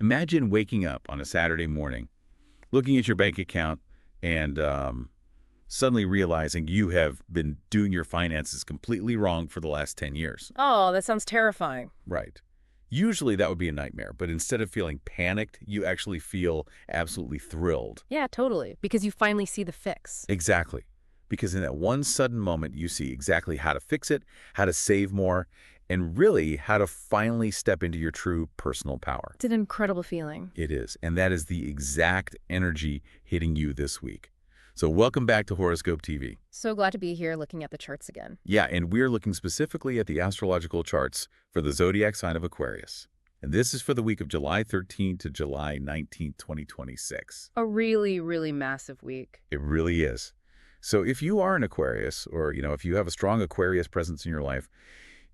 Imagine waking up on a Saturday morning, looking at your bank account, and suddenly realizing you have been doing your finances completely wrong for the last 10 years. Oh, that sounds terrifying. Right. Usually that would be a nightmare, but instead of feeling panicked, you actually feel absolutely thrilled. Yeah, totally. Because you finally see the fix. Exactly. Because in that one sudden moment, you see exactly how to fix it, how to save more, and really how to finally step into your true personal power. It's an incredible feeling. It is. And that is the exact energy hitting you this week. So welcome back to Horoscope TV. So glad to be here looking at the charts again. Yeah, and we're looking specifically at the astrological charts for the zodiac sign of Aquarius. And this is for the week of July 13th to July 19th, 2026. A really, really massive week. It really is. So if you are an Aquarius, or if you have a strong Aquarius presence in your life,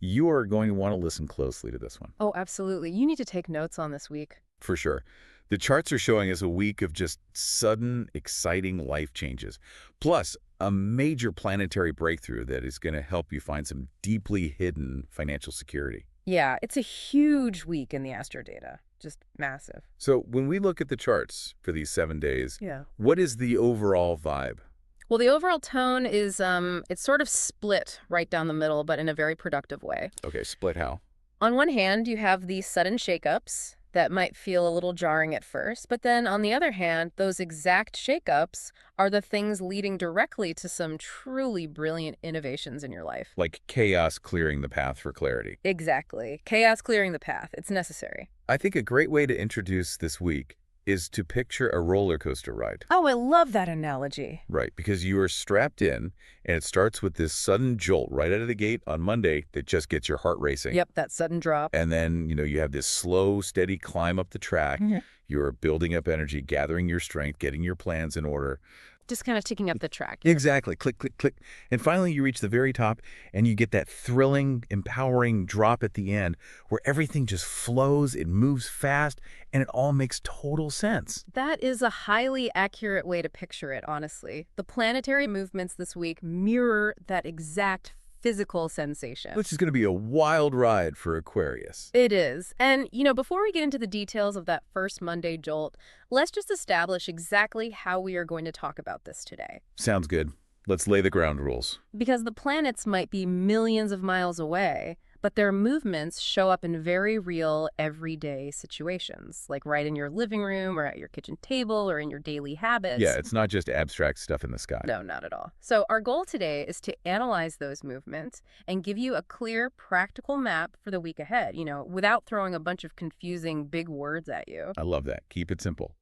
you are going to want to listen closely to this one. Oh, absolutely. You need to take notes on this week. For sure. The charts are showing us a week of just sudden, exciting life changes, plus a major planetary breakthrough that is going to help you find some deeply hidden financial security. Yeah, it's a huge week in the astro data. Just massive. So when we look at the charts for these 7 days, Yeah. what is the overall vibe? Well, the overall tone is, it's sort of split right down the middle, but in a very productive way. Okay, split how? On one hand, you have these sudden shakeups that might feel a little jarring at first, but then on the other hand, those exact shakeups are the things leading directly to some truly brilliant innovations in your life. Like chaos clearing the path for clarity. Exactly. Chaos clearing the path. It's necessary. I think a great way to introduce this week is to picture a roller coaster ride. Oh, I love that analogy. Right, because you are strapped in, and it starts with this sudden jolt right out of the gate on Monday that just gets your heart racing. Yep, that sudden drop. And then, you have this slow, steady climb up the track. You're building up energy, gathering your strength, getting your plans in order. Just kind of ticking up the track. Exactly. Click, click, click. And finally, you reach the very top, and you get that thrilling, empowering drop at the end where everything just flows, it moves fast, and it all makes total sense. That is a highly accurate way to picture it, honestly. The planetary movements this week mirror that exact physical sensation. Which is going to be a wild ride for Aquarius. It is. And, before we get into the details of that first Monday jolt, let's just establish exactly how we are going to talk about this today. Sounds good. Let's lay the ground rules. Because the planets might be millions of miles away, but their movements show up in very real, everyday situations, like right in your living room or at your kitchen table or in your daily habits. Yeah, it's not just abstract stuff in the sky. No, not at all. So our goal today is to analyze those movements and give you a clear, practical map for the week ahead, without throwing a bunch of confusing big words at you. I love that. Keep it simple.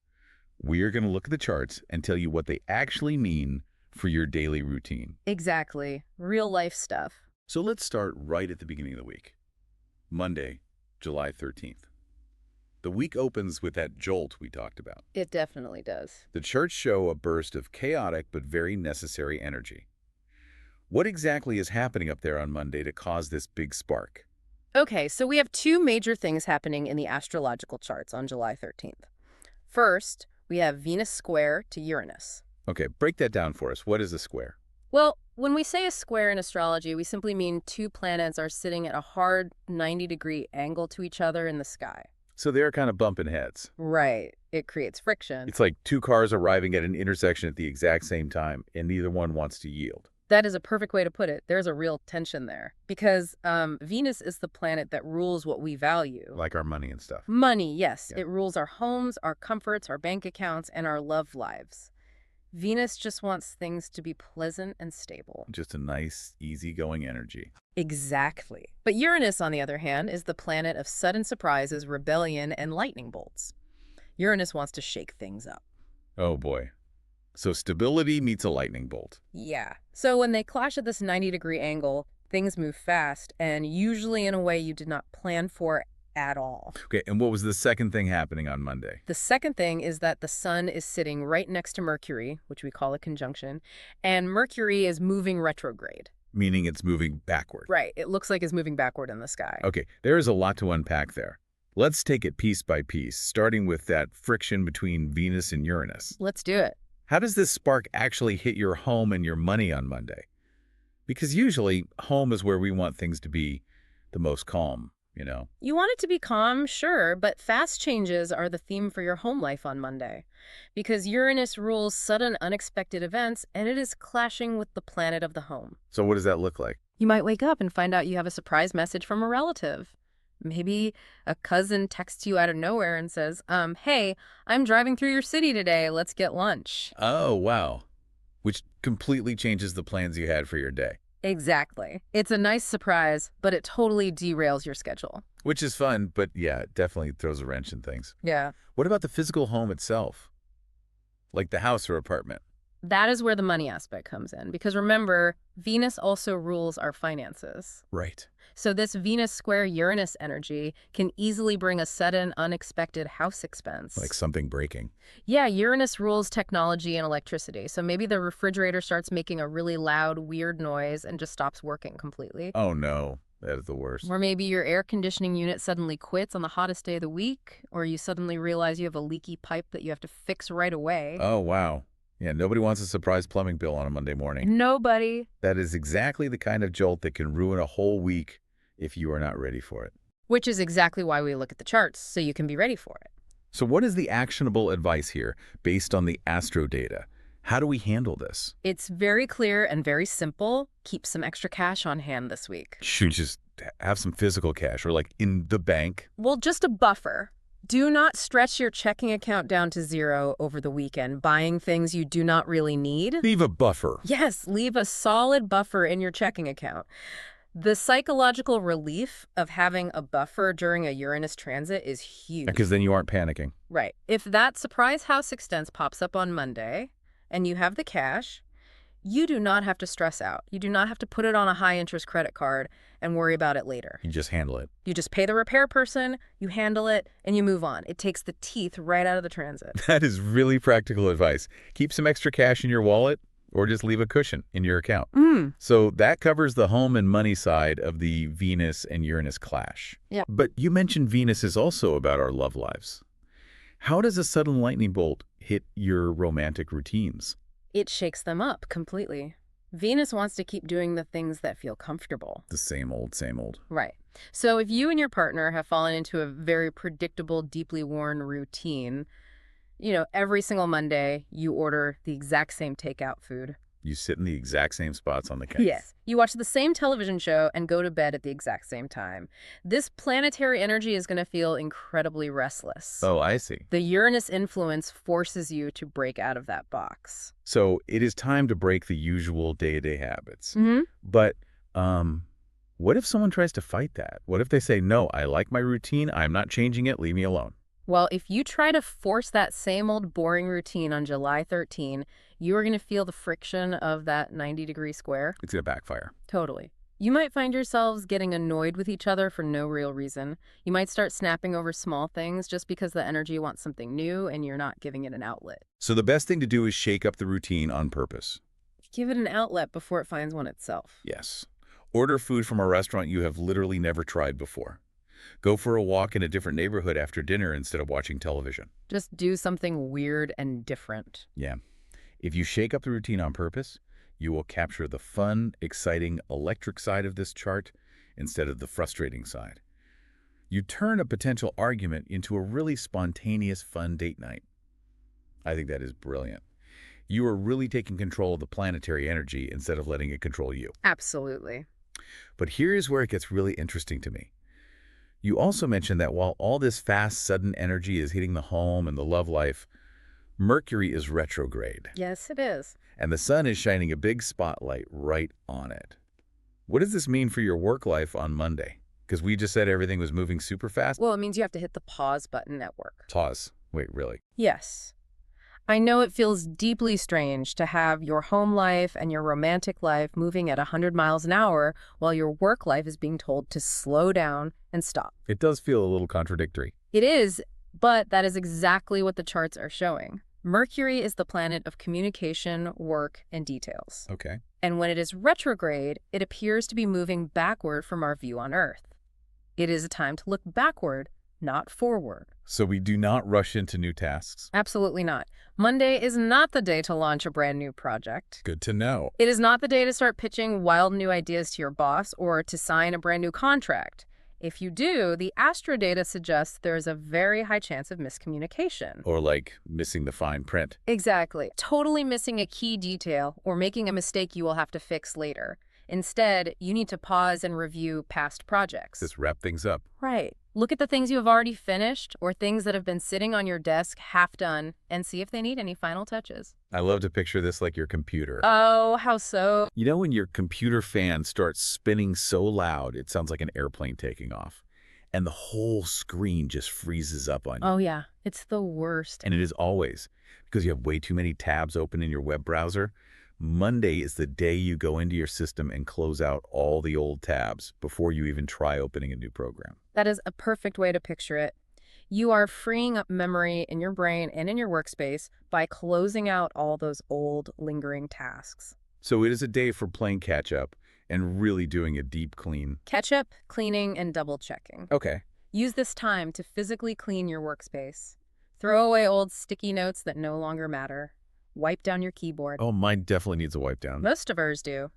We are going to look at the charts and tell you what they actually mean for your daily routine. Exactly. Real life stuff. So let's start right at the beginning of the week. Monday, July 13th. The week opens with that jolt we talked about. It definitely does. The charts show a burst of chaotic but very necessary energy. What exactly is happening up there on Monday to cause this big spark? Okay, so we have two major things happening in the astrological charts on July 13th. First, we have Venus square to Uranus. Okay, break that down for us. What is a square? Well, when we say a square in astrology, we simply mean two planets are sitting at a hard 90-degree angle to each other in the sky. So they're kind of bumping heads. Right. It creates friction. It's like two cars arriving at an intersection at the exact same time, and neither one wants to yield. That is a perfect way to put it. There's a real tension there. Because Venus is the planet that rules what we value. Like our money and stuff. Money, yes. Yeah. It rules our homes, our comforts, our bank accounts, and our love lives. Venus just wants things to be pleasant and stable. Just a nice, easygoing energy. Exactly. But Uranus, on the other hand, is the planet of sudden surprises, rebellion, and lightning bolts. Uranus wants to shake things up. Oh boy. So stability meets a lightning bolt. Yeah. So when they clash at this 90-degree angle, things move fast, and usually in a way you did not plan for at all. Okay, and what was the second thing happening on Monday? The second thing is that the sun is sitting right next to Mercury, which we call a conjunction, and Mercury is moving retrograde. Meaning it's moving backward. Right. It looks like it's moving backward in the sky. Okay, there is a lot to unpack there. Let's take it piece by piece, starting with that friction between Venus and Uranus. Let's do it. How does this spark actually hit your home and your money on Monday? Because usually, home is where we want things to be the most calm, you know? You want it to be calm, sure, but fast changes are the theme for your home life on Monday. Because Uranus rules sudden, unexpected events, and it is clashing with the planet of the home. So what does that look like? You might wake up and find out you have a surprise message from a relative. Maybe a cousin texts you out of nowhere and says, hey, I'm driving through your city today. Let's get lunch. Oh, wow. Which completely changes the plans you had for your day. Exactly. It's a nice surprise, but it totally derails your schedule. Which is fun, but yeah, it definitely throws a wrench in things. Yeah. What about the physical home itself? Like the house or apartment? That is where the money aspect comes in. Because remember, Venus also rules our finances. Right. So this Venus square Uranus energy can easily bring a sudden, unexpected house expense. Like something breaking. Yeah, Uranus rules technology and electricity. So maybe the refrigerator starts making a really loud, weird noise and just stops working completely. Oh, no. That is the worst. Or maybe your air conditioning unit suddenly quits on the hottest day of the week, or you suddenly realize you have a leaky pipe that you have to fix right away. Oh, wow. Yeah, nobody wants a surprise plumbing bill on a Monday morning. Nobody. That is exactly the kind of jolt that can ruin a whole week if you are not ready for it. Which is exactly why we look at the charts, so you can be ready for it. So what is the actionable advice here based on the astro data? How do we handle this? It's very clear and very simple. Keep some extra cash on hand this week. Should just have some physical cash or like in the bank? Well, just a buffer. Do not stretch your checking account down to zero over the weekend, buying things you do not really need. Leave a buffer. Yes, leave a solid buffer in your checking account. The psychological relief of having a buffer during a Uranus transit is huge. Because then you aren't panicking. Right. If that surprise house expense pops up on Monday and you have the cash, you do not have to stress out. You do not have to put it on a high-interest credit card and worry about it later. You just handle it. You just pay the repair person, you handle it, and you move on. It takes the teeth right out of the transit. That is really practical advice. Keep some extra cash in your wallet or just leave a cushion in your account. So that covers the home and money side of the Venus and Uranus clash. Yeah. But you mentioned Venus is also about our love lives. How does a sudden lightning bolt hit your romantic routines? It shakes them up completely. Venus wants to keep doing the things that feel comfortable. The same old, same old. Right. So if you and your partner have fallen into a very predictable, deeply worn routine, every single Monday you order the exact same takeout food. You sit in the exact same spots on the couch. Yes. You watch the same television show and go to bed at the exact same time. This planetary energy is going to feel incredibly restless. Oh, I see. The Uranus influence forces you to break out of that box. So it is time to break the usual day-to-day habits. Mm-hmm. But what if someone tries to fight that? What if they say, no, I like my routine, I'm not changing it, leave me alone? Well, if you try to force that same old boring routine on July 13, you are going to feel the friction of that 90-degree square. It's going to backfire. Totally. You might find yourselves getting annoyed with each other for no real reason. You might start snapping over small things just because the energy wants something new and you're not giving it an outlet. So the best thing to do is shake up the routine on purpose. Give it an outlet before it finds one itself. Yes. Order food from a restaurant you have literally never tried before. Go for a walk in a different neighborhood after dinner instead of watching television. Just do something weird and different. Yeah. If you shake up the routine on purpose, you will capture the fun, exciting, electric side of this chart instead of the frustrating side. You turn a potential argument into a really spontaneous, fun date night. I think that is brilliant. You are really taking control of the planetary energy instead of letting it control you. Absolutely. But here's where it gets really interesting to me. You also mentioned that while all this fast, sudden energy is hitting the home and the love life, Mercury is retrograde. Yes, it is. And the sun is shining a big spotlight right on it. What does this mean for your work life on Monday? Because we just said everything was moving super fast. Well, it means you have to hit the pause button at work. Pause. Wait, really? Yes. I know it feels deeply strange to have your home life and your romantic life moving at 100 miles an hour while your work life is being told to slow down and stop. It does feel a little contradictory. It is, but that is exactly what the charts are showing. Mercury is the planet of communication, work, and details. Okay. And when it is retrograde, it appears to be moving backward from our view on Earth. It is a time to look backward, not forward. So we do not rush into new tasks? Absolutely not. Monday is not the day to launch a brand new project. Good to know. It is not the day to start pitching wild new ideas to your boss or to sign a brand new contract. If you do, the astro data suggests there is a very high chance of miscommunication. Or like missing the fine print. Exactly. Totally missing a key detail or making a mistake you will have to fix later. Instead, you need to pause and review past projects. Just wrap things up. Right. Look at the things you have already finished or things that have been sitting on your desk half done and see if they need any final touches. I love to picture this like your computer. Oh, how so? You know when your computer fan starts spinning so loud, it sounds like an airplane taking off. And the whole screen just freezes up on you. Oh, yeah. It's the worst. And it is always because you have way too many tabs open in your web browser. Monday is the day you go into your system and close out all the old tabs before you even try opening a new program. That is a perfect way to picture it. You are freeing up memory in your brain and in your workspace by closing out all those old, lingering tasks. So it is a day for playing catch-up and really doing a deep clean. Catch up, cleaning, and double-checking. Okay. Use this time to physically clean your workspace. Throw away old sticky notes that no longer matter. Wipe down your keyboard. Oh, mine definitely needs a wipe down. Most of ours do.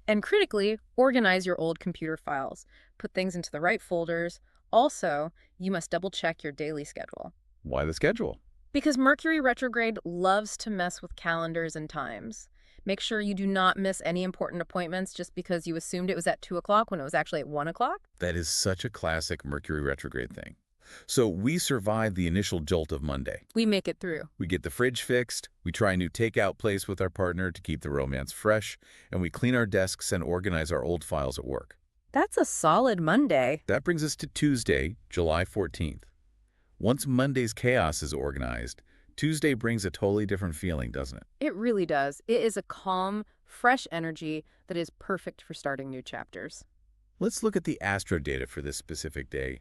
And critically, organize your old computer files. Put things into the right folders. Also, you must double-check your daily schedule. Why the schedule? Because Mercury retrograde loves to mess with calendars and times. Make sure you do not miss any important appointments just because you assumed it was at 2 o'clock when it was actually at 1 o'clock. That is such a classic Mercury retrograde thing. So we survive the initial jolt of Monday. We make it through. We get the fridge fixed, we try a new takeout place with our partner to keep the romance fresh, and we clean our desks and organize our old files at work. That's a solid Monday. That brings us to Tuesday, July 14th. Once Monday's chaos is organized, Tuesday brings a totally different feeling, doesn't it? It really does. It is a calm, fresh energy that is perfect for starting new chapters. Let's look at the astro data for this specific day.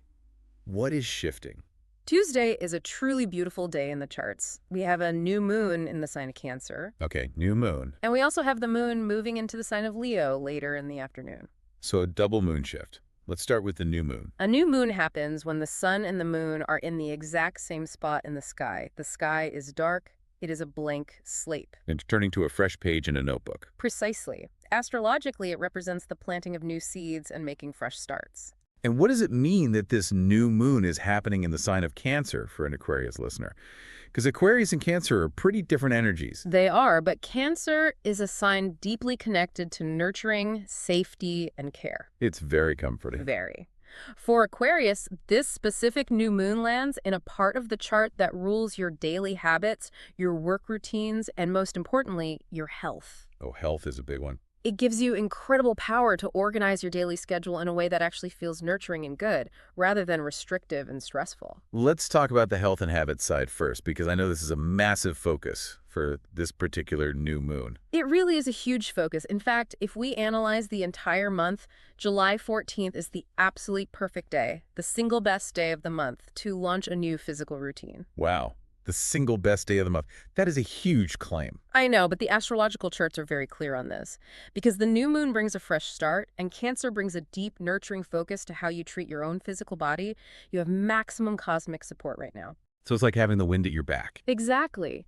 What is shifting? Tuesday is a truly beautiful day in the charts. We have a new moon in the sign of Cancer. Okay, new moon. And we also have the moon moving into the sign of Leo later in the afternoon. So a double moon shift. Let's start with the new moon. A new moon happens when the sun and the moon are in the exact same spot in the sky. The sky is dark. It is a blank slate. And turning to a fresh page in a notebook. Precisely. Astrologically, it represents the planting of new seeds and making fresh starts. And what does it mean that this new moon is happening in the sign of Cancer for an Aquarius listener? Because Aquarius and Cancer are pretty different energies. They are, but Cancer is a sign deeply connected to nurturing, safety, and care. It's very comforting. Very. For Aquarius, this specific new moon lands in a part of the chart that rules your daily habits, your work routines, and most importantly, your health. Oh, health is a big one. It gives you incredible power to organize your daily schedule in a way that actually feels nurturing and good, rather than restrictive and stressful. Let's talk about the health and habits side first, because I know this is a massive focus for this particular new moon. It really is a huge focus. In fact, if we analyze the entire month, July 14th is the absolute perfect day, the single best day of the month, to launch a new physical routine. Wow. The single best day of the month. That is a huge claim. I know, but the astrological charts are very clear on this. Because the new moon brings a fresh start, and Cancer brings a deep, nurturing focus to how you treat your own physical body, you have maximum cosmic support right now. So it's like having the wind at your back. Exactly.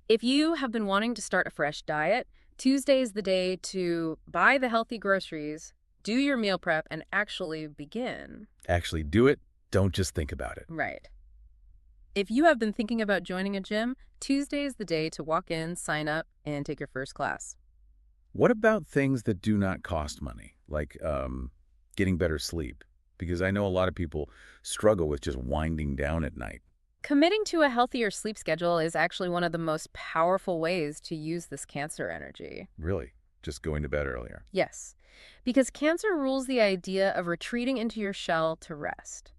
If you have been wanting to start a fresh diet, Tuesday is the day to buy the healthy groceries, do your meal prep, and actually begin. Actually do it. Don't just think about it. Right. If you have been thinking about joining a gym, Tuesday is the day to walk in, sign up, and take your first class. What about things that do not cost money, like getting better sleep? Because I know a lot of people struggle with just winding down at night. Committing to a healthier sleep schedule is actually one of the most powerful ways to use this Cancer energy. Really? Just going to bed earlier. Yes, because Cancer rules the idea of retreating into your shell to rest.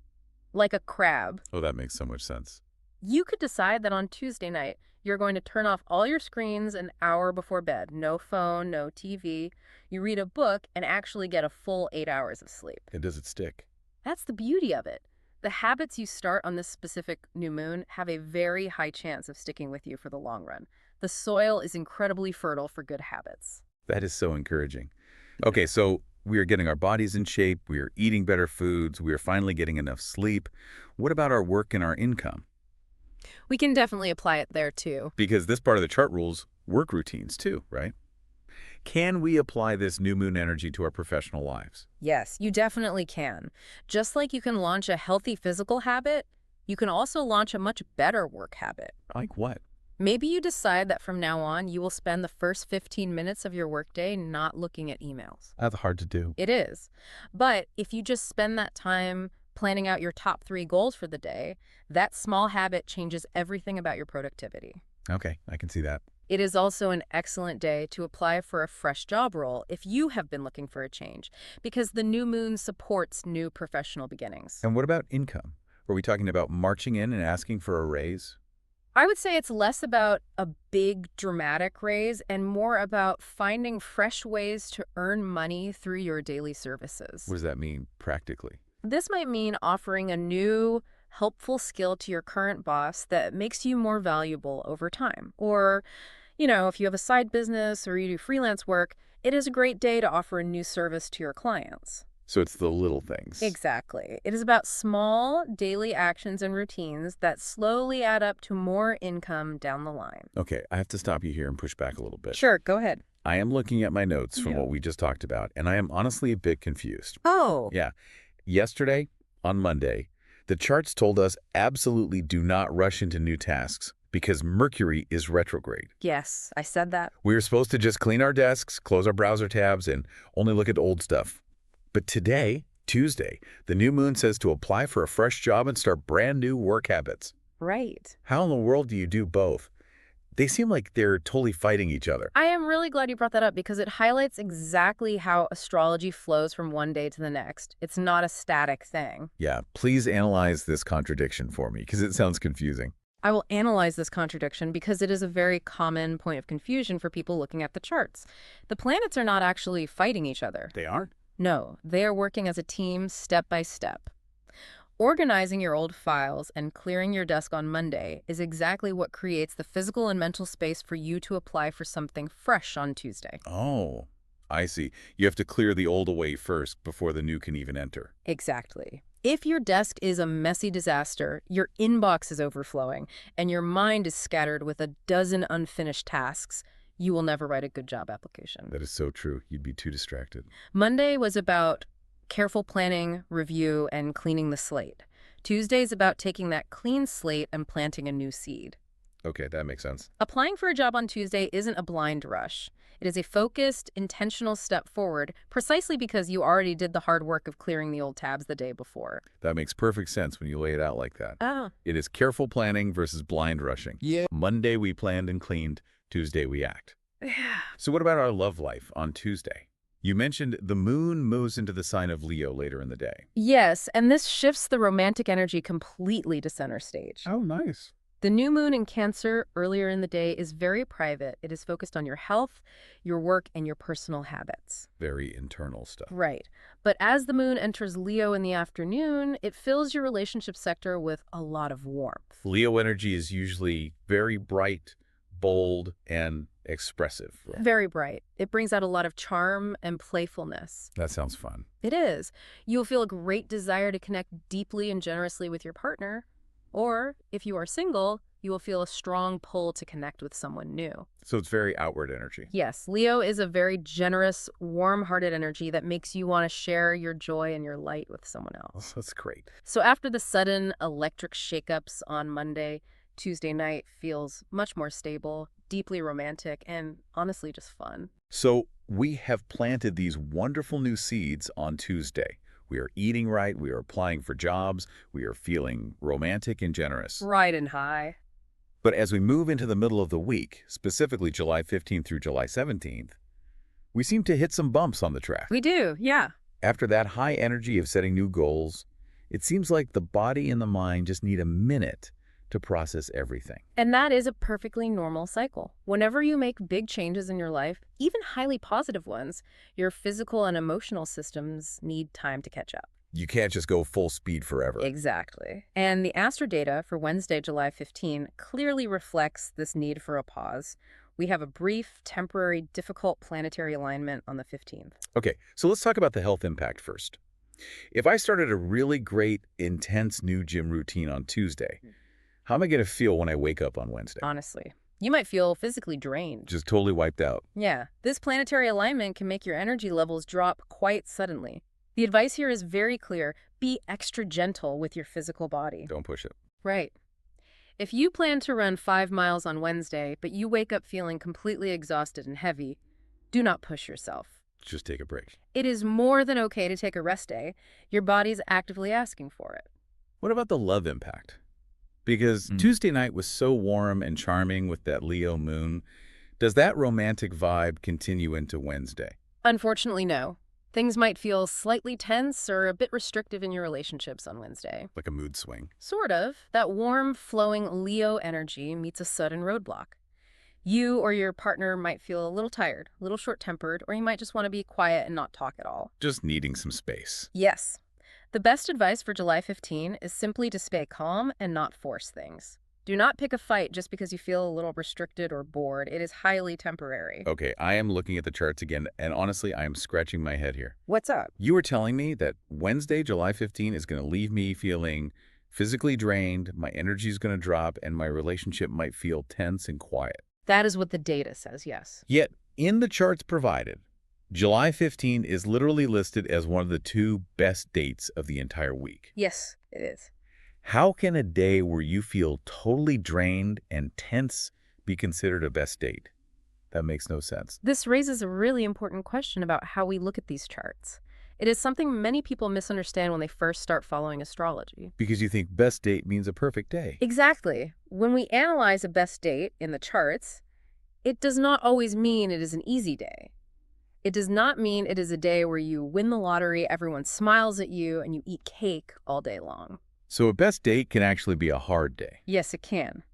Like a crab. Oh, that makes so much sense. You could decide that on Tuesday night, you're going to turn off all your screens an hour before bed. No phone, no TV. You read a book and actually get a full 8 hours of sleep. And does it stick? That's the beauty of it. The habits you start on this specific new moon have a very high chance of sticking with you for the long run. The soil is incredibly fertile for good habits. That is so encouraging. Okay, so we are getting our bodies in shape, we are eating better foods, we are finally getting enough sleep. What about our work and our income? We can definitely apply it there too. Because this part of the chart rules work routines too, right? Can we apply this new moon energy to our professional lives? Yes, you definitely can. Just like you can launch a healthy physical habit, you can also launch a much better work habit. Like what? Maybe you decide that from now on, you will spend the first 15 minutes of your workday not looking at emails. That's hard to do. It is. But if you just spend that time planning out your top 3 goals for the day, that small habit changes everything about your productivity. Okay, I can see that. It is also an excellent day to apply for a fresh job role if you have been looking for a change, because the new moon supports new professional beginnings. And what about income? Are we talking about marching in and asking for a raise? I would say it's less about a big dramatic raise and more about finding fresh ways to earn money through your daily services. What does that mean practically? This might mean offering a new, helpful skill to your current boss that makes you more valuable over time. Or, if you have a side business or you do freelance work, it is a great day to offer a new service to your clients. So it's the little things. Exactly. It is about small daily actions and routines that slowly add up to more income down the line. Okay, I have to stop you here and push back a little bit. Sure, go ahead. I am looking at my notes from Yeah. what we just talked about, and I am honestly a bit confused. Oh, Yeah. Yesterday, on Monday, the charts told us absolutely do not rush into new tasks because Mercury is retrograde. yes, I said that. We were supposed to just clean our desks, close our browser tabs, and only look at old stuff. But today, Tuesday, the new moon says to apply for a fresh job and start brand new work habits. Right. How in the world do you do both? They seem like they're totally fighting each other. I am really glad you brought that up because it highlights exactly how astrology flows from one day to the next. It's not a static thing. Yeah, please analyze this contradiction for me because it sounds confusing. I will analyze this contradiction because it is a very common point of confusion for people looking at the charts. The planets are not actually fighting each other. They aren't? No, they are working as a team step by step. Organizing your old files and clearing your desk on Monday is exactly what creates the physical and mental space for you to apply for something fresh on Tuesday. Oh, I see. You have to clear the old away first before the new can even enter. Exactly. If your desk is a messy disaster, your inbox is overflowing, and your mind is scattered with a dozen unfinished tasks, you will never write a good job application. That is so true. You'd be too distracted. Monday was about careful planning, review, and cleaning the slate. Tuesday is about taking that clean slate and planting a new seed. Okay, that makes sense. Applying for a job on Tuesday isn't a blind rush. It is a focused, intentional step forward, precisely because you already did the hard work of clearing the old tabs the day before. That makes perfect sense when you lay it out like that. Oh. It is careful planning versus blind rushing. Yeah. Monday we planned and cleaned. Tuesday we act. So what about our love life on Tuesday? You mentioned the moon moves into the sign of Leo later in the day. Yes, and this shifts the romantic energy completely to center stage. Oh, nice. The new moon in Cancer earlier in the day is very private. It is focused on your health, your work, and your personal habits. Very internal stuff. Right. But as the moon enters Leo in the afternoon, it fills your relationship sector with a lot of warmth. Leo energy is usually very bright, bold, and expressive. Very bright. It brings out a lot of charm and playfulness. That sounds fun. It is. You'll feel a great desire to connect deeply and generously with your partner. Or, if you are single, you will feel a strong pull to connect with someone new. So it's very outward energy. Yes, Leo is a very generous, warm-hearted energy that makes you want to share your joy and your light with someone else. That's great. So after the sudden electric shakeups on Monday, Tuesday night feels much more stable, deeply romantic, and honestly just fun. So we have planted these wonderful new seeds on Tuesday. We are eating right, we are applying for jobs, we are feeling romantic and generous. Right and high. But as we move into the middle of the week, specifically July 15th through July 17th, we seem to hit some bumps on the track. We do, yeah. After that high energy of setting new goals, it seems like the body and the mind just need a minute to process everything. And that is a perfectly normal cycle. Whenever you make big changes in your life, even highly positive ones, your physical and emotional systems need time to catch up. You can't just go full speed forever. Exactly. And the astro data for Wednesday, July 15, clearly reflects this need for a pause. We have a brief, temporary, difficult planetary alignment on the 15th. Okay, so let's talk about the health impact first. If I started a really great, intense new gym routine on Tuesday, how am I going to feel when I wake up on Wednesday? Honestly, You might feel physically drained. Just totally wiped out. Yeah, this planetary alignment can make your energy levels drop quite suddenly. The advice here is very clear. Be extra gentle with your physical body. Don't push it. Right. If you plan to run 5 miles on Wednesday, but you wake up feeling completely exhausted and heavy, do not push yourself. Just take a break. It is more than okay to take a rest day. Your body's actively asking for it. What about the love impact? Because Tuesday night was so warm and charming with that Leo moon. Does that romantic vibe continue into Wednesday? Unfortunately, no. Things might feel slightly tense or a bit restrictive in your relationships on Wednesday. Like a mood swing. Sort of. That warm, flowing Leo energy meets a sudden roadblock. You or your partner might feel a little tired, a little short-tempered, or you might just want to be quiet and not talk at all. Just needing some space. Yes. The best advice for July 15 is simply to stay calm and not force things. Do not pick a fight just because you feel a little restricted or bored. It is highly temporary. Okay, I am looking at the charts again, and honestly, I am scratching my head here. What's up? You were telling me that Wednesday, July 15, is going to leave me feeling physically drained, my energy is going to drop, and my relationship might feel tense and quiet. That is what the data says, yes. Yet, in the charts provided, July 15 is literally listed as one of the 2 best dates of the entire week. Yes, it is. How can a day where you feel totally drained and tense be considered a best date? That makes no sense. This raises a really important question about how we look at these charts. It is something many people misunderstand when they first start following astrology. Because you think best date means a perfect day. Exactly. When we analyze a best date in the charts, it does not always mean it is an easy day. It does not mean it is a day where you win the lottery, everyone smiles at you, and you eat cake all day long. So a best date can actually be a hard day. Yes, it can.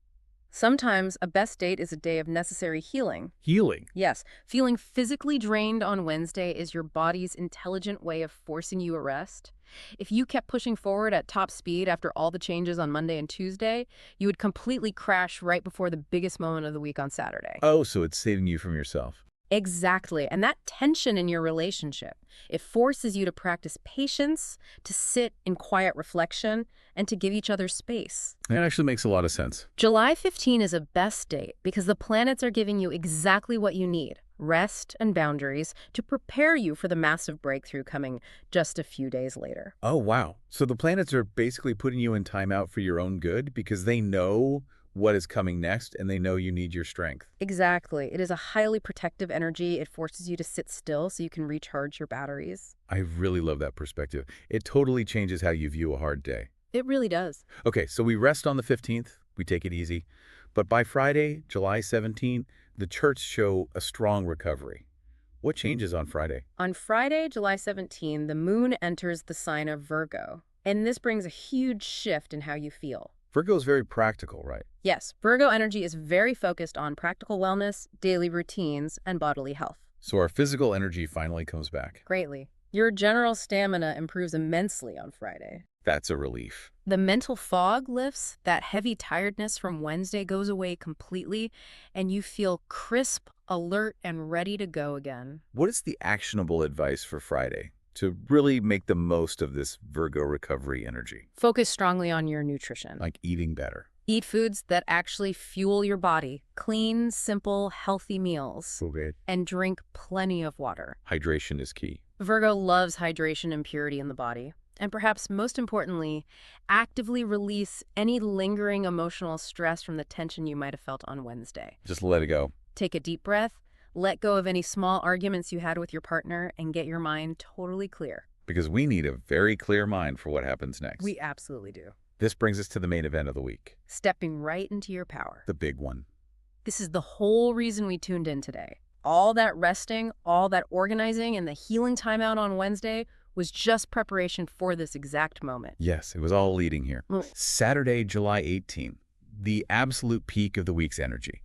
Sometimes a best date is a day of necessary healing. Healing. Yes, feeling physically drained on Wednesday is your body's intelligent way of forcing you a rest. If you kept pushing forward at top speed after all the changes on Monday and Tuesday, you would completely crash right before the biggest moment of the week on Saturday. Oh, so it's saving you from yourself. Exactly. And that tension in your relationship, it forces you to practice patience, to sit in quiet reflection, and to give each other space. That actually makes a lot of sense. July 15 is a best date because the planets are giving you exactly what you need, rest and boundaries, to prepare you for the massive breakthrough coming just a few days later. Oh, wow. So the planets are basically putting you in timeout for your own good because they know what is coming next and they know you need your strength. Exactly. It is a highly protective energy. It forces you to sit still so you can recharge your batteries. I really love that perspective. It totally changes how you view a hard day. It really does. Okay, so we rest on the 15th. We take it easy. But by Friday, July 17th, the charts show a strong recovery. What changes on Friday? On Friday, July 17, the moon enters the sign of Virgo. And this brings a huge shift in how you feel. Virgo is very practical, right? Yes, Virgo energy is very focused on practical wellness, daily routines, and bodily health. So our physical energy finally comes back. Greatly. Your general stamina improves immensely on Friday. That's a relief. The mental fog lifts, that heavy tiredness from Wednesday goes away completely, and you feel crisp, alert, and ready to go again. What is the actionable advice for Friday to really make the most of this Virgo recovery energy? Focus strongly on your nutrition. Like eating better. Eat foods that actually fuel your body. Clean, simple, healthy meals. Okay. And drink plenty of water. Hydration is key. Virgo loves hydration and purity in the body. And perhaps most importantly, actively release any lingering emotional stress from the tension you might have felt on Wednesday. Just let it go. Take a deep breath, let go of any small arguments you had with your partner, and get your mind totally clear. Because we need a very clear mind for what happens next. We absolutely do. This brings us to the main event of the week. Stepping right into your power. The big one. This is the whole reason we tuned in today. All that resting, all that organizing, and the healing timeout on Wednesday was just preparation for this exact moment. Yes, it was all leading here. Saturday, July 18th, the absolute peak of the week's energy.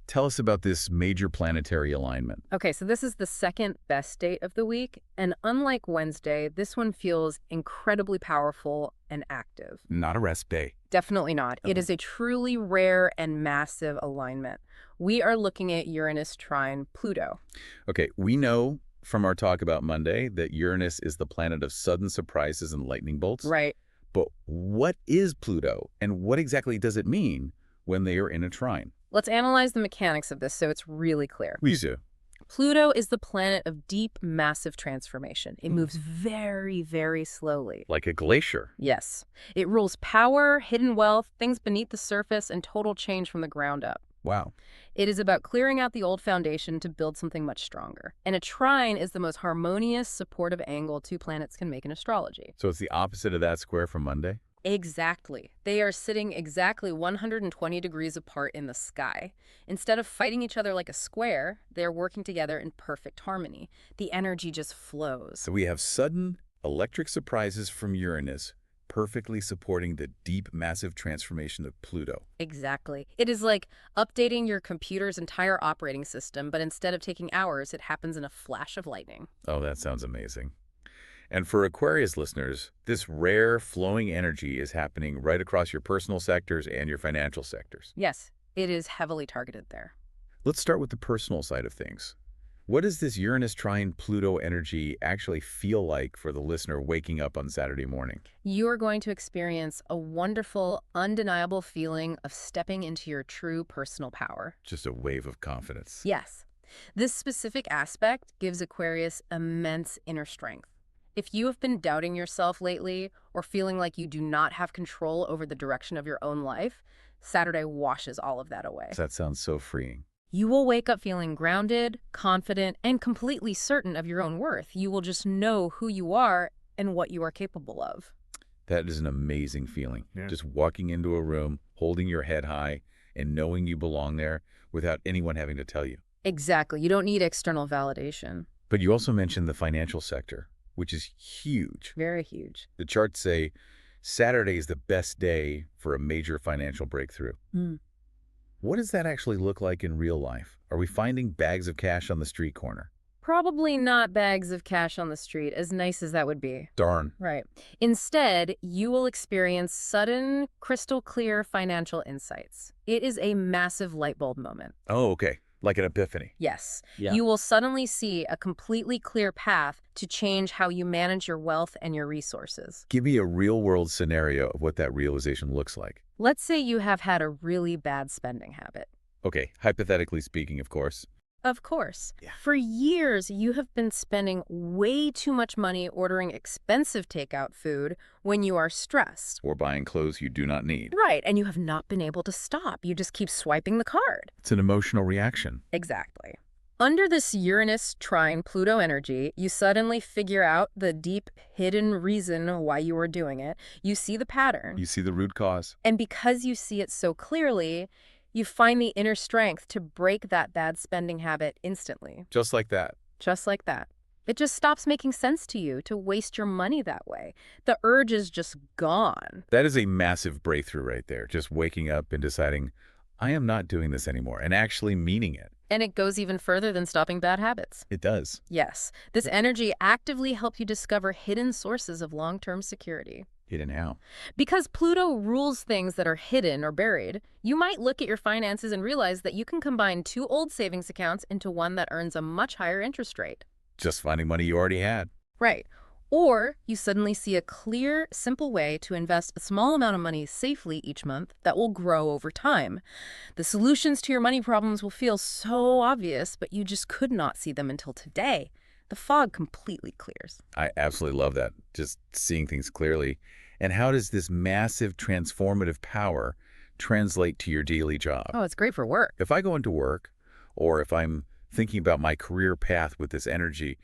Tell us about this major planetary alignment. Okay, so this is the second best date of the week, and unlike Wednesday, this one feels incredibly powerful and active. Not a rest day. Definitely not. It is a truly rare and massive alignment. We are looking at Uranus trine Pluto. Okay, we know from our talk about Monday that Uranus is the planet of sudden surprises and lightning bolts. Right. But what is Pluto, and what exactly does it mean when they are in a trine? Let's analyze the mechanics of this so it's really clear. Please do. Pluto is the planet of deep, massive transformation. It moves very, very slowly. Like a glacier. Yes. It rules power, hidden wealth, things beneath the surface, and total change from the ground up. Wow. It is about clearing out the old foundation to build something much stronger. And a trine is the most harmonious, supportive angle two planets can make in astrology. So it's the opposite of that square from Monday? Exactly. They are sitting exactly 120 degrees apart in the sky. Instead of fighting each other like a square, they're working together in perfect harmony. The energy just flows. So we have sudden electric surprises from Uranus, perfectly supporting the deep, massive transformation of Pluto. Exactly. It is like updating your computer's entire operating system, but instead of taking hours, it happens in a flash of lightning. Oh, that sounds amazing. And for Aquarius listeners, this rare flowing energy is happening right across your personal sectors and your financial sectors. Yes, it is heavily targeted there. Let's start with the personal side of things. What does this Uranus trine Pluto energy actually feel like for the listener waking up on Saturday morning? You are going to experience a wonderful, undeniable feeling of stepping into your true personal power. Just a wave of confidence. Yes, this specific aspect gives Aquarius immense inner strength. If you have been doubting yourself lately or feeling like you do not have control over the direction of your own life, Saturday washes all of that away. That sounds so freeing. You will wake up feeling grounded, confident, and completely certain of your own worth. You will just know who you are and what you are capable of. That is an amazing feeling. Yeah. Just walking into a room, holding your head high, and knowing you belong there without anyone having to tell you. Exactly. You don't need external validation. But you also mentioned the financial sector, which is huge. Very huge. The charts say Saturday is the best day for a major financial breakthrough. What does that actually look like in real life? Are we finding bags of cash on the street corner? Probably not bags of cash on the street, as nice as that would be. Darn. Right. Instead, you will experience sudden, crystal clear financial insights. It is a massive light bulb moment. Oh, okay. Like an epiphany. Yes. Yeah. You will suddenly see a completely clear path to change how you manage your wealth and your resources. Give me a real-world scenario of what that realization looks like. Let's say you have had a really bad spending habit. Okay, hypothetically speaking, of course. Of course. Yeah. For years, you have been spending way too much money ordering expensive takeout food when you are stressed. Or buying clothes you do not need. Right, and you have not been able to stop. You just keep swiping the card. It's an emotional reaction. Exactly. Under this Uranus trine Pluto energy, you suddenly figure out the deep, hidden reason why you are doing it. You see the pattern. You see the root cause. And because you see it so clearly, you find the inner strength to break that bad spending habit instantly. Just like that. Just like that. It just stops making sense to you to waste your money that way. The urge is just gone. That is a massive breakthrough right there. Just waking up and deciding, I am not doing this anymore, and actually meaning it. And it goes even further than stopping bad habits. It does. Yes, this energy actively helps you discover hidden sources of long-term security. Hidden how? Because Pluto rules things that are hidden or buried, you might look at your finances and realize that you can combine two old savings accounts into one that earns a much higher interest rate. Just finding money you already had. Right. Or you suddenly see a clear, simple way to invest a small amount of money safely each month that will grow over time. The solutions to your money problems will feel so obvious, but you just could not see them until today. The fog completely clears. I absolutely love that. Just seeing things clearly. And how does this massive transformative power translate to your daily job? Oh, it's great for work. If I go into work, or if I'm thinking about my career path with this energy,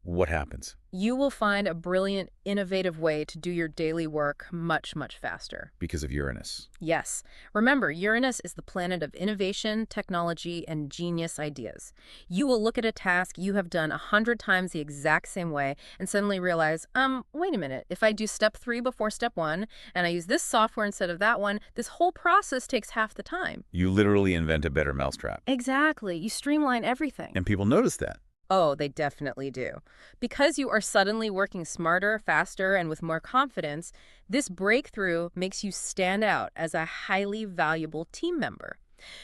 what happens? You will find a brilliant, innovative way to do your daily work much, much faster. Because of Uranus. Yes. Remember, Uranus is the planet of innovation, technology, and genius ideas. You will look at a task you have done 100 times the exact same way and suddenly realize, wait a minute, if I do step 3 before step 1 and I use this software instead of that one, this whole process takes half the time. You literally invent a better mousetrap. Exactly. You streamline everything. And people notice that. Oh, they definitely do. Because you are suddenly working smarter, faster, and with more confidence, this breakthrough makes you stand out as a highly valuable team member.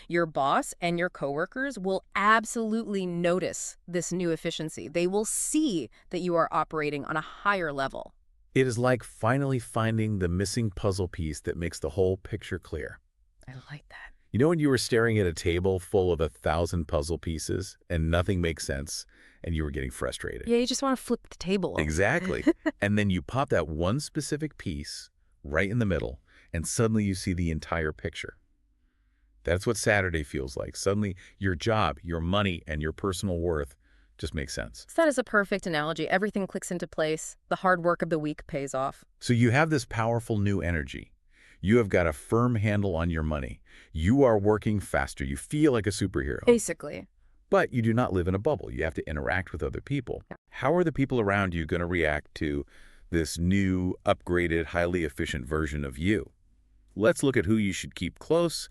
Your boss and your coworkers will absolutely notice this new efficiency. They will see that you are operating on a higher level. It is like finally finding the missing puzzle piece that makes the whole picture clear. I like that. You know when you were staring at a table full of 1,000 puzzle pieces and nothing makes sense and you were getting frustrated? Yeah, you just want to flip the table over. Exactly. And then you pop that one specific piece right in the middle, and suddenly you see the entire picture. That's what Saturday feels like. Suddenly, your job, your money, and your personal worth just make sense. So that is a perfect analogy. Everything clicks into place. The hard work of the week pays off. So you have this powerful new energy. You have got a firm handle on your money. You are working faster. You feel like a superhero. Basically. But you do not live in a bubble. You have to interact with other people. Yeah. How are the people around you going to react to this new, upgraded, highly efficient version of you? Let's look at who you should keep close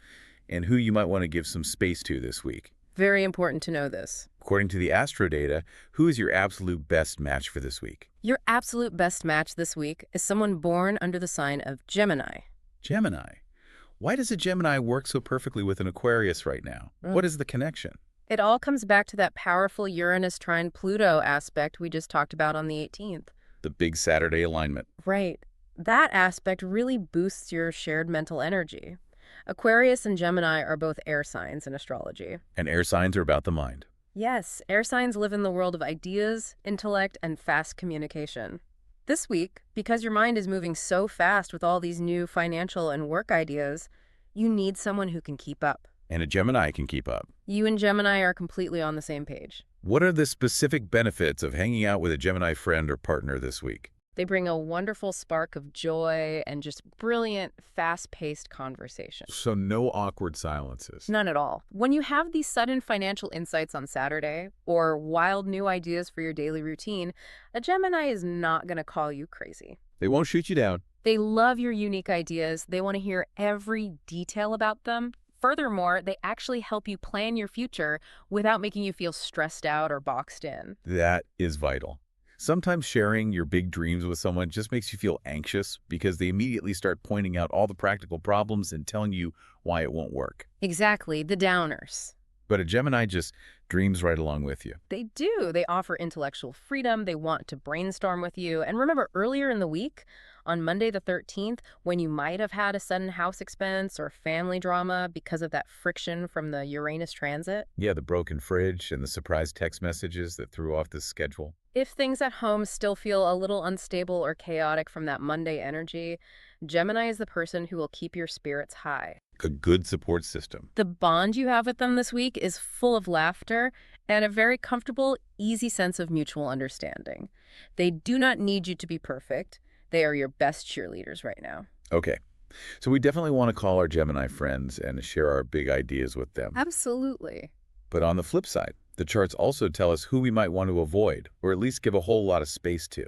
and who you might want to give some space to this week. Very important to know this. According to the astro data, who is your absolute best match for this week? Your absolute best match this week is someone born under the sign of Gemini. Gemini. Why does a Gemini work so perfectly with an Aquarius right now? What is the connection? It all comes back to that powerful Uranus trine Pluto aspect we just talked about on the 18th. The big Saturday alignment. Right. That aspect really boosts your shared mental energy. Aquarius and Gemini are both air signs in astrology. And air signs are about the mind. Yes, air signs live in the world of ideas, intellect, and fast communication. This week, because your mind is moving so fast with all these new financial and work ideas, you need someone who can keep up. And a Gemini can keep up. You and Gemini are completely on the same page. What are the specific benefits of hanging out with a Gemini friend or partner this week? They bring a wonderful spark of joy and just brilliant, fast-paced conversation. So no awkward silences. None at all. When you have these sudden financial insights on Saturday or wild new ideas for your daily routine, a Gemini is not going to call you crazy. They won't shoot you down. They love your unique ideas. They want to hear every detail about them. Furthermore, they actually help you plan your future without making you feel stressed out or boxed in. That is vital. Sometimes sharing your big dreams with someone just makes you feel anxious because they immediately start pointing out all the practical problems and telling you why it won't work. Exactly, the downers. But a Gemini just dreams right along with you. They do. They offer intellectual freedom. They want to brainstorm with you. And remember earlier in the week, on Monday the 13th, when you might have had a sudden house expense or family drama because of that friction from the Uranus transit? Yeah, the broken fridge and the surprise text messages that threw off the schedule. If things at home still feel a little unstable or chaotic from that Monday energy, Gemini is the person who will keep your spirits high. A good support system. The bond you have with them this week is full of laughter and a very comfortable, easy sense of mutual understanding. They do not need you to be perfect. They are your best cheerleaders right now. Okay, so we definitely want to call our Gemini friends and share our big ideas with them. Absolutely. But on the flip side, the charts also tell us who we might want to avoid, or at least give a whole lot of space to.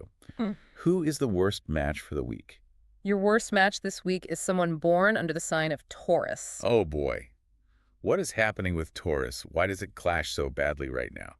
Who is the worst match for the week? Your worst match this week is someone born under the sign of Taurus. Oh boy. What is happening with Taurus? Why does it clash so badly right now?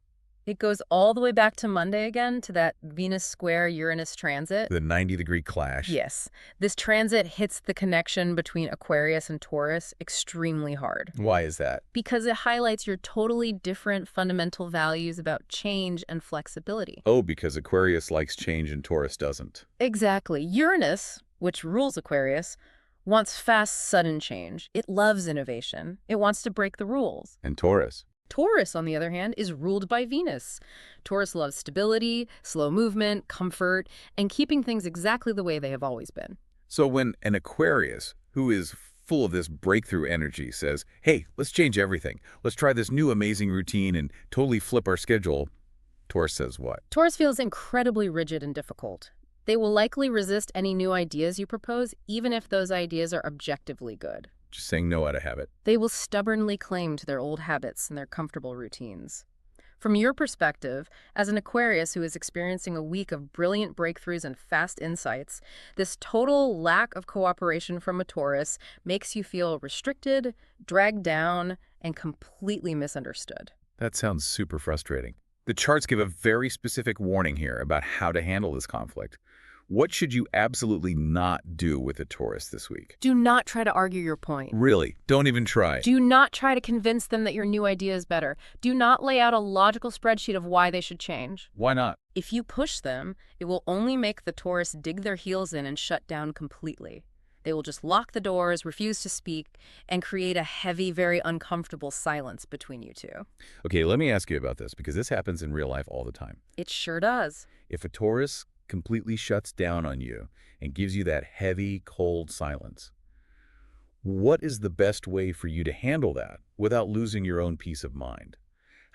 It goes all the way back to Monday again, to that Venus square Uranus transit. The 90-degree clash? Yes. This transit hits the connection between Aquarius and Taurus extremely hard. Why is that? Because it highlights your totally different fundamental values about change and flexibility. Oh, because Aquarius likes change and Taurus doesn't. Exactly. Uranus, which rules Aquarius, wants fast, sudden change. It loves innovation. It wants to break the rules. And Taurus? Taurus, on the other hand, is ruled by Venus. Taurus loves stability, slow movement, comfort, and keeping things exactly the way they have always been. So when an Aquarius, who is full of this breakthrough energy, says, hey, let's change everything. Let's try this new amazing routine and totally flip our schedule, Taurus says what? Taurus feels incredibly rigid and difficult. They will likely resist any new ideas you propose, even if those ideas are objectively good. Just saying no out of habit. They will stubbornly cling to their old habits and their comfortable routines. From your perspective, as an Aquarius who is experiencing a week of brilliant breakthroughs and fast insights, this total lack of cooperation from a Taurus makes you feel restricted, dragged down, and completely misunderstood. That sounds super frustrating. The charts give a very specific warning here about how to handle this conflict. What should you absolutely not do with a Taurus this week? Do not try to argue your point. Really, don't even try. Do not try to convince them that your new idea is better. Do not lay out a logical spreadsheet of why they should change. Why not? If you push them, it will only make the Taurus dig their heels in and shut down completely. They will just lock the doors, refuse to speak, and create a heavy, very uncomfortable silence between you two. Okay, let me ask you about this because this happens in real life all the time. It sure does. If a Taurus completely shuts down on you and gives you that heavy, cold silence, what is the best way for you to handle that without losing your own peace of mind?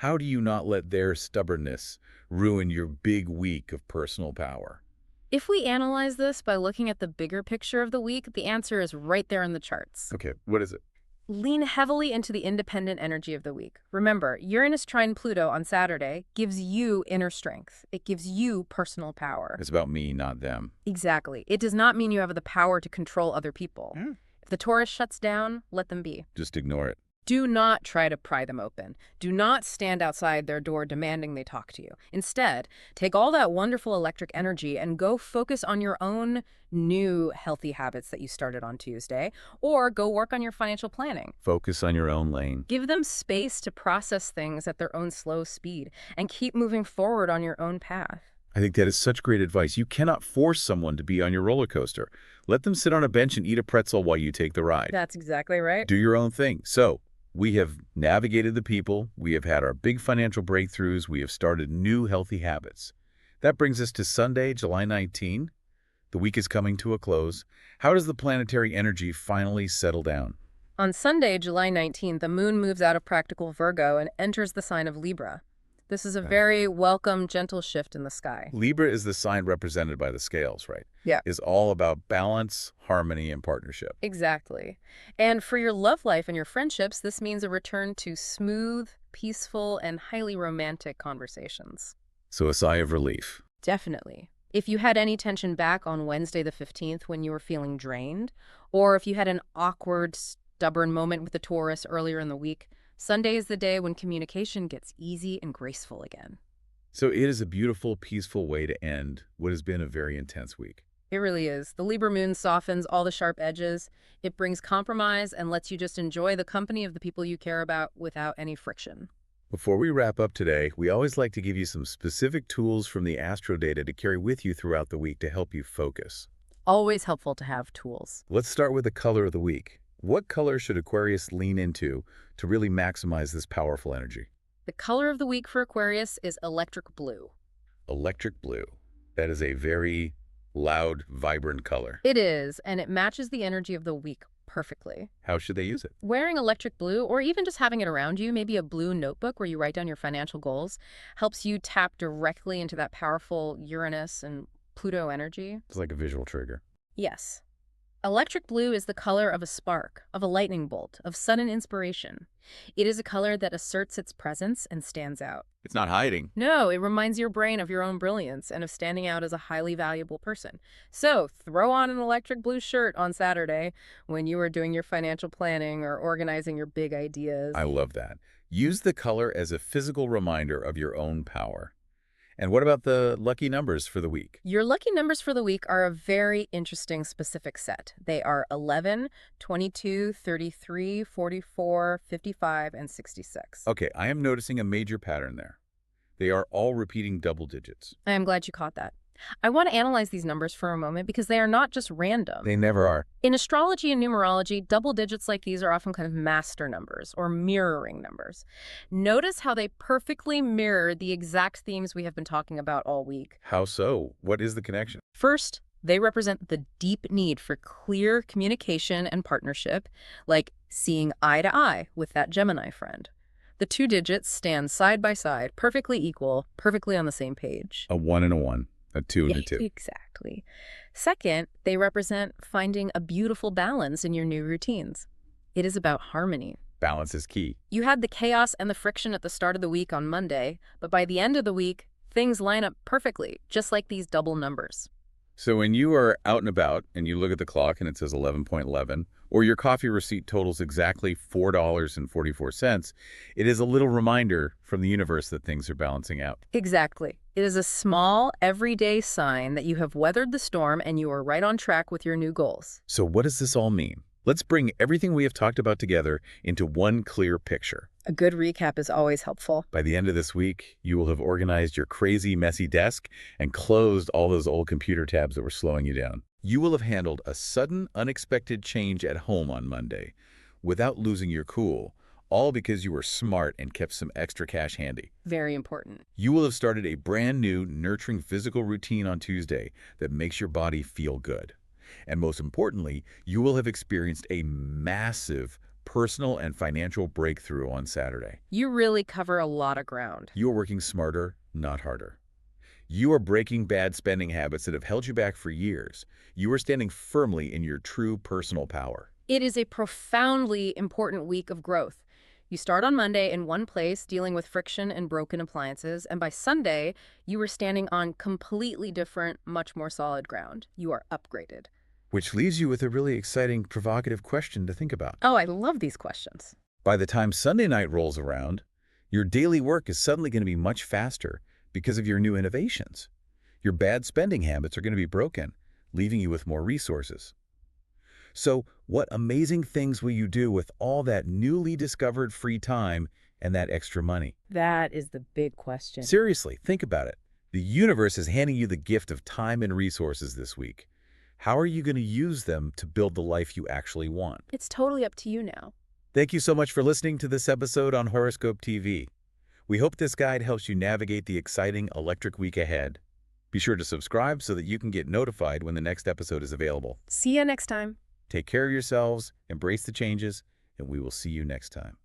How do you not let their stubbornness ruin your big week of personal power? If we analyze this by looking at the bigger picture of the week, the answer is right there in the charts. Okay, what is it? Lean heavily into the independent energy of the week. Remember, Uranus trine Pluto on Saturday gives you inner strength. It gives you personal power. It's about me, not them. Exactly. It does not mean you have the power to control other people. Yeah. If the Taurus shuts down, let them be. Just ignore it. Do not try to pry them open. Do not stand outside their door demanding they talk to you. Instead, take all that wonderful electric energy and go focus on your own new healthy habits that you started on Tuesday, or go work on your financial planning. Focus on your own lane. Give them space to process things at their own slow speed and keep moving forward on your own path. I think that is such great advice. You cannot force someone to be on your roller coaster. Let them sit on a bench and eat a pretzel while you take the ride. That's exactly right. Do your own thing. So, we have navigated the people, we have had our big financial breakthroughs, we have started new healthy habits. That brings us to Sunday, July 19. The week is coming to a close. How does the planetary energy finally settle down? On Sunday, July 19th, the moon moves out of practical Virgo and enters the sign of Libra. This is a very welcome, gentle shift in the sky. Libra is the sign represented by the scales, right? Yeah. Is all about balance, harmony, and partnership. Exactly. And for your love life and your friendships, this means a return to smooth, peaceful, and highly romantic conversations. So a sigh of relief. Definitely. If you had any tension back on Wednesday the 15th when you were feeling drained, or if you had an awkward, stubborn moment with the Taurus earlier in the week, Sunday is the day when communication gets easy and graceful again. So it is a beautiful, peaceful way to end what has been a very intense week. It really is. The Libra moon softens all the sharp edges. It brings compromise and lets you just enjoy the company of the people you care about without any friction. Before we wrap up today, we always like to give you some specific tools from the astro data to carry with you throughout the week to help you focus. Always helpful to have tools. Let's start with the color of the week. What color should Aquarius lean into to really maximize this powerful energy? The color of the week for Aquarius is electric blue. Electric blue. That is a very loud, vibrant color. It is, and it matches the energy of the week perfectly. How should they use it? Wearing electric blue, or even just having it around you, maybe a blue notebook where you write down your financial goals, helps you tap directly into that powerful Uranus and Pluto energy. It's like a visual trigger. Yes. Electric blue is the color of a spark, of a lightning bolt, of sudden inspiration. It is a color that asserts its presence and stands out. It's not hiding. No, it reminds your brain of your own brilliance and of standing out as a highly valuable person. So, throw on an electric blue shirt on Saturday when you are doing your financial planning or organizing your big ideas. I love that. Use the color as a physical reminder of your own power. And what about the lucky numbers for the week? Your lucky numbers for the week are a very interesting specific set. They are 11, 22, 33, 44, 55, and 66. Okay, I am noticing a major pattern there. They are all repeating double digits. I am glad you caught that. I want to analyze these numbers for a moment because they are not just random. They never are. In astrology and numerology, double digits like these are often kind of master numbers or mirroring numbers. Notice how they perfectly mirror the exact themes we have been talking about all week. How so? What is the connection? First, they represent the deep need for clear communication and partnership, like seeing eye to eye with that Gemini friend. The two digits stand side by side, perfectly equal, perfectly on the same page. A 1 and a 1. A 2 and a 2. Exactly. Second, they represent finding a beautiful balance in your new routines. It is about harmony. Balance is key. You had the chaos and the friction at the start of the week on Monday, but by the end of the week, things line up perfectly, just like these double numbers. So when you are out and about and you look at the clock and it says 11.11, or your coffee receipt totals exactly $4.44, it is a little reminder from the universe that things are balancing out. Exactly. It is a small, everyday sign that you have weathered the storm and you are right on track with your new goals. So what does this all mean? Let's bring everything we have talked about together into one clear picture. A good recap is always helpful. By the end of this week, you will have organized your crazy, messy desk and closed all those old computer tabs that were slowing you down. You will have handled a sudden, unexpected change at home on Monday without losing your cool, all because you were smart and kept some extra cash handy. Very important. You will have started a brand new, nurturing physical routine on Tuesday that makes your body feel good. And most importantly, you will have experienced a massive personal and financial breakthrough on Saturday. You really cover a lot of ground. You are working smarter, not harder. You are breaking bad spending habits that have held you back for years. You are standing firmly in your true personal power. It is a profoundly important week of growth. You start on Monday in one place, dealing with friction and broken appliances, and by Sunday, you are standing on completely different, much more solid ground. You are upgraded. Which leaves you with a really exciting, provocative question to think about. Oh, I love these questions. By the time Sunday night rolls around, your daily work is suddenly going to be much faster because of your new innovations. Your bad spending habits are going to be broken, leaving you with more resources. So, what amazing things will you do with all that newly discovered free time and that extra money? That is the big question. Seriously, think about it. The universe is handing you the gift of time and resources this week. How are you going to use them to build the life you actually want? It's totally up to you now. Thank you so much for listening to this episode on Horoscope TV. We hope this guide helps you navigate the exciting electric week ahead. Be sure to subscribe so that you can get notified when the next episode is available. See you next time. Take care of yourselves, embrace the changes, and we will see you next time.